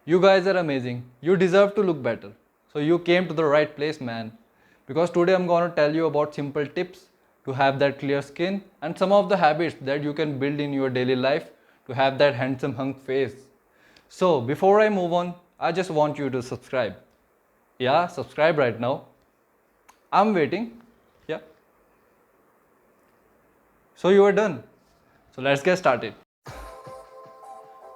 You guys are amazing. You deserve to look better. So you came to the right place, man. Because today I'm going to tell you about simple tips to have that clear skin and some of the habits that you can build in your daily life to have that handsome hunk face. So before I move on, I just want you to subscribe. Yeah, subscribe right now. I'm waiting. Yeah. So you are done. So let's get started.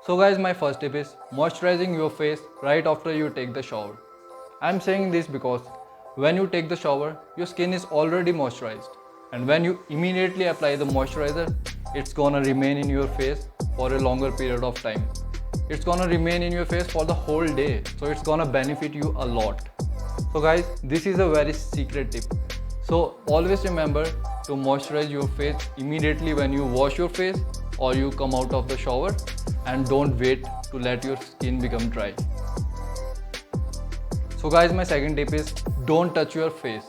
So guys, my first tip is moisturizing your face right after you take the shower. I'm saying this because when you take the shower, your skin is already moisturized. And when you immediately apply the moisturizer, it's gonna remain in your face for a longer period of time. It's gonna remain in your face for the whole day. So it's gonna benefit you a lot. So guys, this is a very secret tip. So always remember to moisturize your face immediately when you wash your face or you come out of the shower, and don't wait to let your skin become dry. So guys, my second tip is don't touch your face.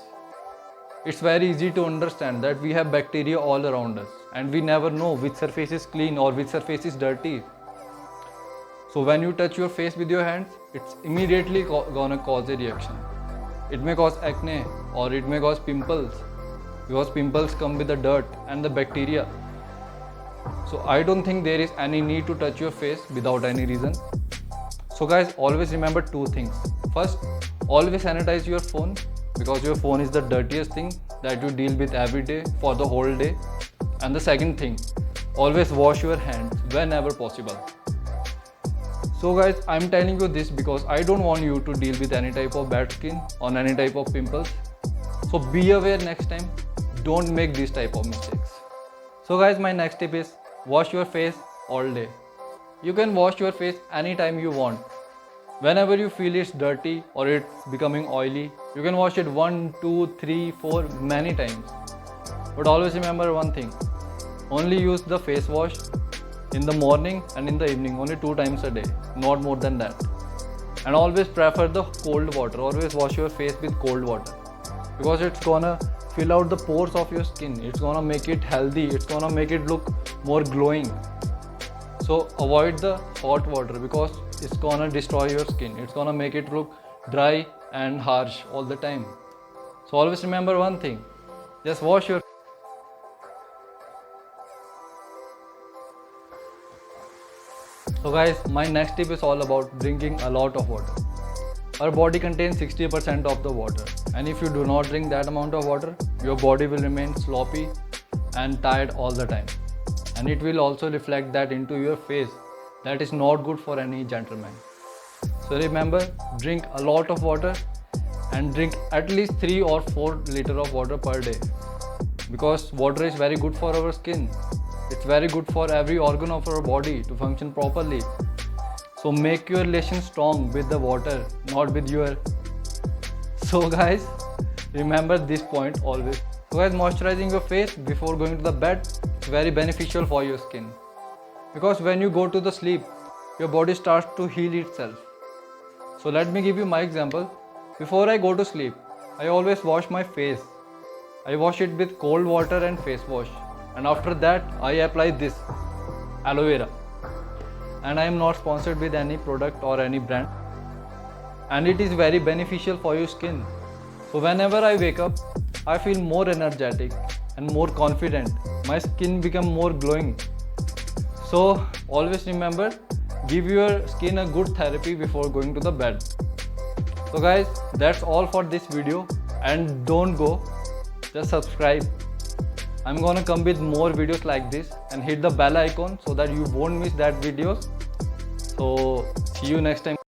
It's very easy to understand that we have bacteria all around us and we never know which surface is clean or which surface is dirty. So when you touch your face with your hands, it's immediately gonna cause a reaction. It may cause acne or it may cause pimples, because pimples come with the dirt and the bacteria. So I don't think there is any need to touch your face without any reason. So guys, always remember two things. First, always sanitize your phone, because your phone is the dirtiest thing that you deal with every day for the whole day. And the second thing, always wash your hands whenever possible. So guys, I'm telling you this because I don't want you to deal with any type of bad skin or any type of pimples. So be aware next time, don't make this type of mistakes. So guys, my next tip is wash your face all day. You can wash your face anytime you want. Whenever you feel it's dirty or it's becoming oily, you can wash it 1, 2, 3, 4 many times. But always remember one thing, only use the face wash in the morning and in the evening, only 2 times a day, not more than that. And always prefer the cold water, always wash your face with cold water, because it's gonna fill out the pores of your skin, it's gonna make it healthy, it's gonna make it look more glowing. So avoid the hot water because it's gonna destroy your skin, it's gonna make it look dry and harsh all the time. So always remember one thing, just wash your. So guys, my next tip is all about drinking a lot of water. Our body contains 60% of the water, and if you do not drink that amount of water, your body will remain sloppy and tired all the time. And it will also reflect that into your face. That is not good for any gentleman. So remember, drink a lot of water and drink at least 3 or 4 liters of water per day, because water is very good for our skin. It's very good for every organ of our body to function properly. So make your relation strong with the water, not with your. So guys, remember this point always. So guys, moisturizing your face before going to the bed is very beneficial for your skin, because when you go to the sleep, your body starts to heal itself. So let me give you my example. Before I go to sleep, I always wash my face. I wash it with cold water and face wash, and after that I apply this aloe vera. And I am not sponsored with any product or any brand, and it is very beneficial for your skin. So whenever I wake up, I feel more energetic and more confident. My skin become more glowing. So always remember, give your skin a good therapy before going to the bed. So guys, that's all for this video, and don't go, just subscribe. I'm gonna come with more videos like this, and hit the bell icon so that you won't miss that videos. So see you next time.